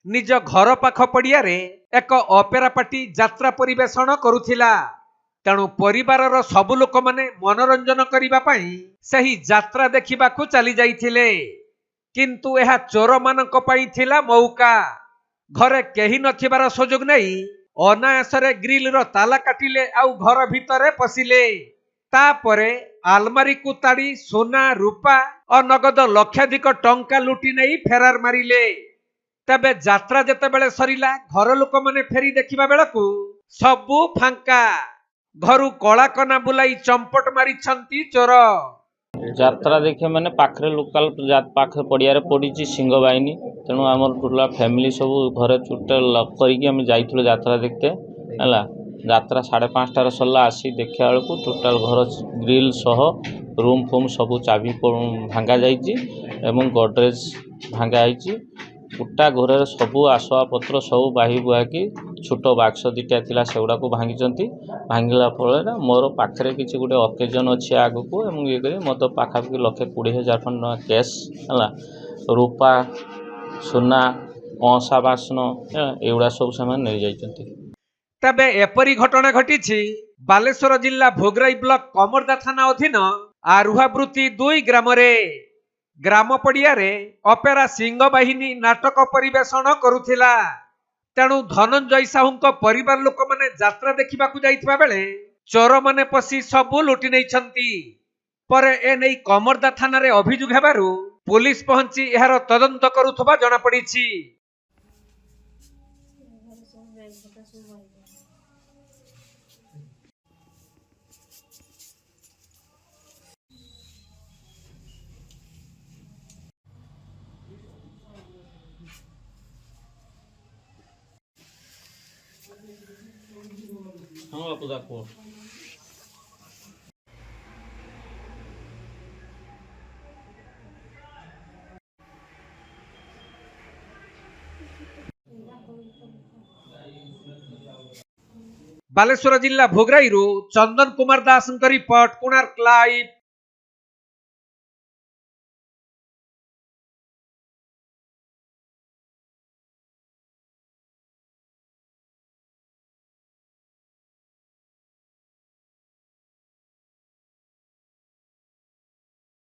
निज घर पाख पड़िया एक ऑपेरा पार्टी यात्रा परिवेषण करुथिला। तेणु परिवारर सबु लोक माने मनोरंजन करिबा पई सही यात्रा देखिबाकू चली जाइथिले। किंतु एहा चोर मानक पई थिला मौका। घरे केही नथिबार सुजोग नहीं अनायासरे ग्रिल रो ताला काटिले आउ घर भितरे पसिले। तापरे आलमारी को ताड़ी सोना रूपा और नगद लक्षाधिक टंका लुटी नहीं फेरार मारिले। तबे यात्रा जेते बेले सरिला घर लोक माने फेरी देखिबा बेलकू सबु फांका। घरु कला कना बुलाई चंपट मारी छंती चोर। यात्रा देखे मैंने पाखरे लोकाल पाखे पड़िया पड़ी सिंह बाहिनी। तेणु आम टोटल फैमिली सब घरे टोटाल करके जाइलु यात्रा देखते है। यात्रा 5:30 सरला आसी देखा बेलू टोटाल घर ग्रिल सह रूम फूम सब चाबी भांगा जाइए गडरेज भांगा गोटा घर सबू आसवा पत्र सब बाही बुआकी छोट बाक्स दुटा थिला सेगुड़ा को भांगी भांगला फल मोर पाखे किसी गोटे अकेजन अच्छे आगक ये कर मत पाखापाखि 1,20,000 टଙ୍କା कैश है रूपा सोना कंसा बासन एगुड़ा सब से नहीं जाइए। तबे एपरी घटना घटी बालेश्वर जिला भोगराई ब्लॉक कमरदा थाना अधीन आरुहावृत्ति 2 ग्राम ग्राम पड़िया ऑपेरा सिंह बाहिनी नाटक परिवेषण करुथिला। तेणु धनंजय साहू परिवार लोक माने यात्रा देखिबाकू जाइथिबा बेले चोर माने पसी सबु लुटि नैछंती। पर ए नै कमरदा थाना रे अभियोग हेबारु पुलिस पहुंची एहार तदंत करुथबा जणा पड़िछि। हाँ बापू देखो बालेश्वर जिला भोगराई चंदन कुमार दास रिपोर्ट कोणार्क लाइव।